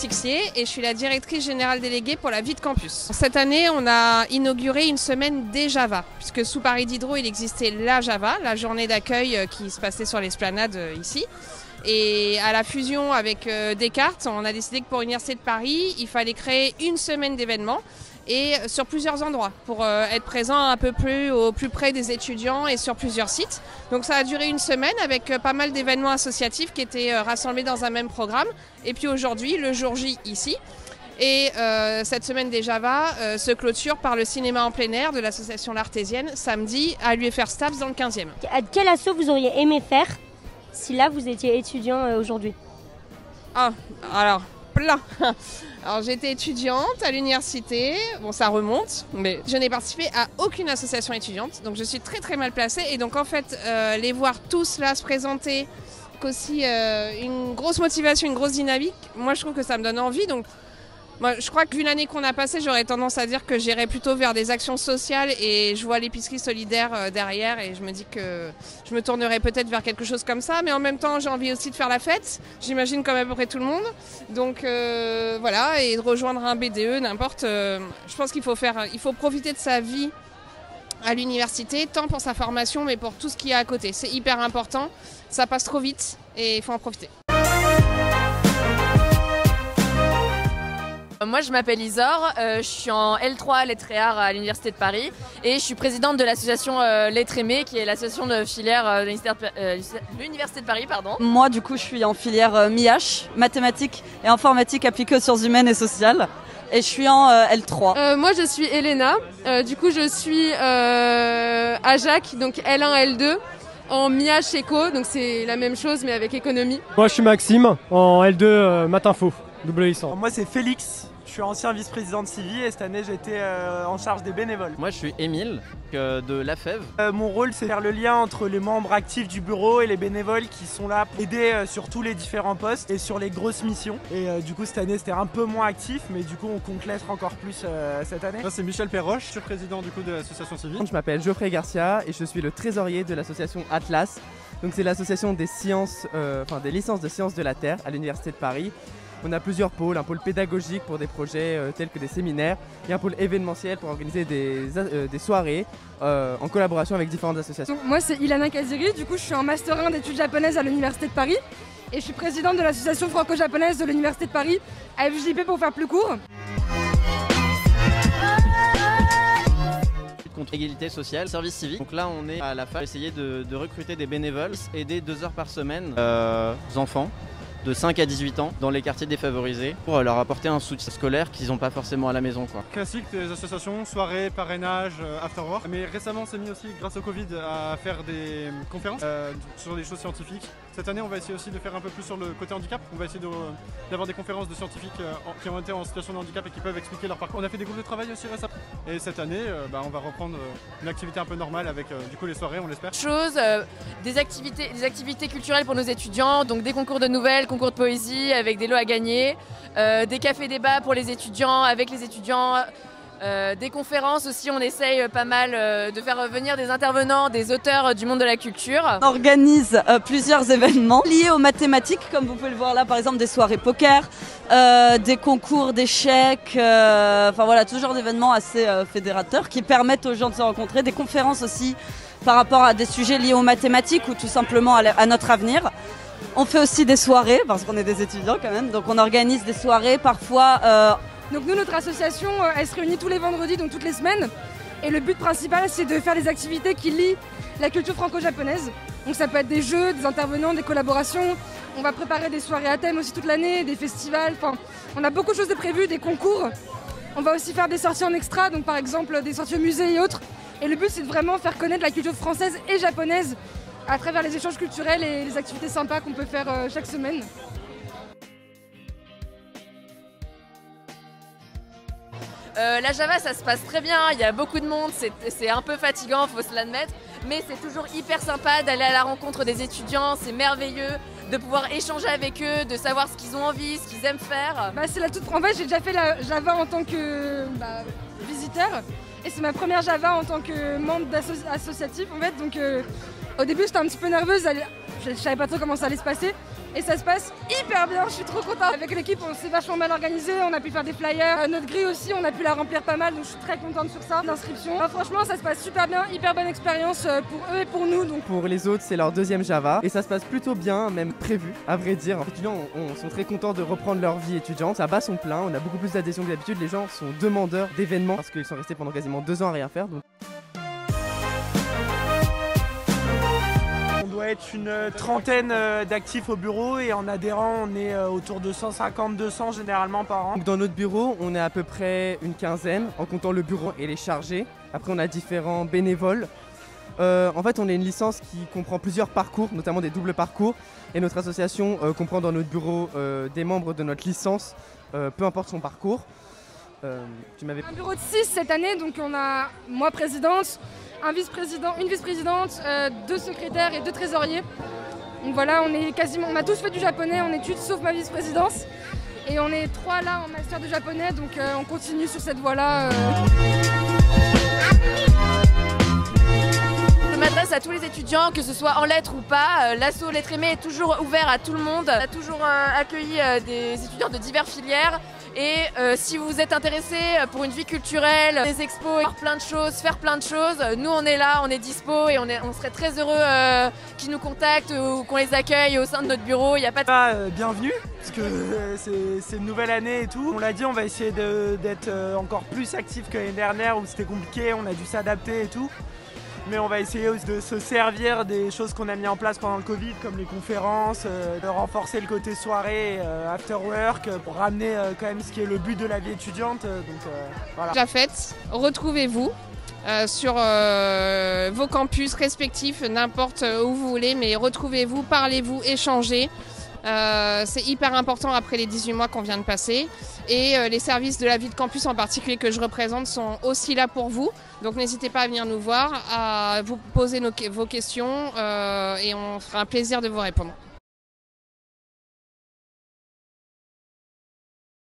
Tixier et je suis la directrice générale déléguée pour la vie de campus. Cette année, on a inauguré une semaine des Java, puisque sous Paris Diderot, il existait la Java, la journée d'accueil qui se passait sur l'esplanade ici. Et à la fusion avec Descartes, on a décidé que pour l'Université de Paris, il fallait créer une semaine d'événements et sur plusieurs endroits pour être présent un peu plus au plus près des étudiants et sur plusieurs sites. Donc ça a duré une semaine avec pas mal d'événements associatifs qui étaient rassemblés dans un même programme. Et puis aujourd'hui, le jour J ici. Et cette semaine des Java se clôture par le cinéma en plein air de l'association L'Artésienne samedi à l'UFR Staps dans le 15e. À quel assaut vous auriez aimé faire si là vous étiez étudiant aujourd'hui? Ah, alors plein. Alors j'étais étudiante à l'université, bon ça remonte, mais je n'ai participé à aucune association étudiante, donc je suis très très mal placée et donc en fait les voir tous là se présenter, qu'aussi une grosse motivation, une grosse dynamique, moi je trouve que ça me donne envie, donc moi, je crois que vu l'année qu'on a passée, j'aurais tendance à dire que j'irais plutôt vers des actions sociales et je vois l'épicerie solidaire derrière et je me dis que je me tournerais peut-être vers quelque chose comme ça. Mais en même temps, j'ai envie aussi de faire la fête, j'imagine comme à peu près tout le monde. Donc voilà, et de rejoindre un BDE, n'importe. Je pense qu'il faut profiter de sa vie à l'université, tant pour sa formation, mais pour tout ce qu'il y a à côté. C'est hyper important, ça passe trop vite et il faut en profiter. Moi je m'appelle Isor, je suis en L3 lettres et arts à l'Université de Paris et je suis présidente de l'association Lettres Aimées qui est l'association de filière de l'Université de Paris. Pardon. Moi du coup je suis en filière MIH, mathématiques et informatique appliquée aux sciences humaines et sociales et je suis en L3. Moi je suis Elena, du coup je suis à Jacques, donc L1, L2. En MIH éco, donc c'est la même chose mais avec économie. Moi je suis Maxime, en L2 Math Info, double licence. Moi c'est Félix, je suis ancien vice-président de Civi et cette année j'étais en charge des bénévoles. Moi je suis Émile de la FEV. Mon rôle c'est faire le lien entre les membres actifs du bureau et les bénévoles qui sont là pour aider sur tous les différents postes et sur les grosses missions. Et du coup cette année c'était un peu moins actif mais du coup on compte l'être encore plus cette année. Moi c'est Michel Perroche, je suis président du coup de l'association Civi. Je m'appelle Geoffrey Garcia et je suis le trésorier de l'association Atlas. Donc c'est l'association des sciences, des licences de sciences de la Terre à l'Université de Paris. On a plusieurs pôles, un pôle pédagogique pour des projets tels que des séminaires et un pôle événementiel pour organiser des soirées en collaboration avec différentes associations. Donc, moi c'est Ilana Kaziri, du coup je suis en master 1 d'études japonaises à l'Université de Paris et je suis présidente de l'association franco-japonaise de l'Université de Paris, AFJP pour faire plus court. Contre l'égalité sociale, service civique. Donc là on est à la fac, essayer de recruter des bénévoles, aider 2 heures par semaine aux enfants de 5 à 18 ans dans les quartiers défavorisés pour leur apporter un soutien scolaire qu'ils n'ont pas forcément à la maison. Classique des associations, soirées, parrainage, after work. Mais récemment on s'est mis aussi grâce au Covid à faire des conférences sur des choses scientifiques. Cette année on va essayer aussi de faire un peu plus sur le côté handicap. On va essayer d'avoir des conférences de scientifiques qui ont été en situation de handicap et qui peuvent expliquer leur parcours. On a fait des groupes de travail aussi récemment. Et cette année on va reprendre une activité un peu normale avec du coup les soirées on l'espère. Des activités culturelles pour nos étudiants, donc des concours de nouvelles, concours de poésie avec des lots à gagner, des cafés-débats pour les étudiants, avec les étudiants, des conférences aussi, on essaye pas mal de faire venir des intervenants, des auteurs du monde de la culture. On organise plusieurs événements liés aux mathématiques, comme vous pouvez le voir là, par exemple des soirées poker, des concours d'échecs, enfin voilà, tout genre d'événements assez fédérateurs qui permettent aux gens de se rencontrer, des conférences aussi par rapport à des sujets liés aux mathématiques ou tout simplement à notre avenir. On fait aussi des soirées, parce qu'on est des étudiants quand même, donc on organise des soirées parfois. Donc nous, notre association, elle se réunit tous les vendredis, donc toutes les semaines. Et le but principal, c'est de faire des activités qui lient la culture franco-japonaise. Donc ça peut être des jeux, des intervenants, des collaborations. On va préparer des soirées à thème aussi toute l'année, des festivals. Enfin, on a beaucoup de choses de prévues, des concours. On va aussi faire des sorties en extra, donc par exemple des sorties au musée et autres. Et le but, c'est de vraiment faire connaître la culture française et japonaise à travers les échanges culturels et les activités sympas qu'on peut faire chaque semaine. La Java ça se passe très bien, il y a beaucoup de monde, c'est un peu fatigant, faut se l'admettre, mais c'est toujours hyper sympa d'aller à la rencontre des étudiants, c'est merveilleux de pouvoir échanger avec eux, de savoir ce qu'ils ont envie, ce qu'ils aiment faire. C'est la toute... En fait j'ai déjà fait la Java en tant que visiteur et c'est ma première Java en tant que membre associatif en fait, donc au début j'étais un petit peu nerveuse, Je savais pas trop comment ça allait se passer. Et ça se passe hyper bien, je suis trop contente. Avec l'équipe, on s'est vachement mal organisé, on a pu faire des flyers. Notre grille aussi, on a pu la remplir pas mal, donc je suis très contente sur ça. L'inscription, franchement, ça se passe super bien, hyper bonne expérience pour eux et pour nous. Donc. Pour les autres, c'est leur deuxième Java et ça se passe plutôt bien, même prévu, à vrai dire. Les étudiants sont très contents de reprendre leur vie étudiante. Ça bat son plein, on a beaucoup plus d'adhésion que d'habitude. Les gens sont demandeurs d'événements parce qu'ils sont restés pendant quasiment 2 ans à rien faire. Donc. On doit être une trentaine d'actifs au bureau et en adhérents, on est autour de 150-200 généralement par an. Donc dans notre bureau, on est à peu près une quinzaine en comptant le bureau et les chargés. Après, on a différents bénévoles. En fait, on est une licence qui comprend plusieurs parcours, notamment des doubles parcours. Et notre association comprend dans notre bureau des membres de notre licence, peu importe son parcours. Un bureau de 6 cette année, donc on a moi présidente, une vice-présidente, 2 secrétaires et 2 trésoriers. Donc voilà, on a tous fait du japonais en études sauf ma vice-présidence. Et on est 3 là en master de japonais, donc on continue sur cette voie-là. Je m'adresse à tous les étudiants, que ce soit en lettres ou pas. L'asso Lettres Aimées est toujours ouvert à tout le monde. On a toujours accueilli des étudiants de diverses filières. Et si vous êtes intéressé pour une vie culturelle, des expos, faire plein de choses, nous on est là, on est dispo et on serait très heureux qu'ils nous contactent ou qu'on les accueille au sein de notre bureau. Il n'y a pas de... Bienvenue, parce que c'est une nouvelle année et tout. On l'a dit, on va essayer d'être encore plus actifs que l'année dernière où c'était compliqué, on a dû s'adapter et tout. Mais on va essayer aussi de se servir des choses qu'on a mis en place pendant le Covid, comme les conférences, de renforcer le côté soirée, after work, pour ramener quand même ce qui est le but de la vie étudiante. Voilà. La fête, retrouvez-vous sur vos campus respectifs, n'importe où vous voulez, mais retrouvez-vous, parlez-vous, échangez. C'est hyper important après les 18 mois qu'on vient de passer. Et les services de la vie de campus en particulier que je représente sont aussi là pour vous. Donc n'hésitez pas à venir nous voir, à vous poser vos questions et on fera un plaisir de vous répondre.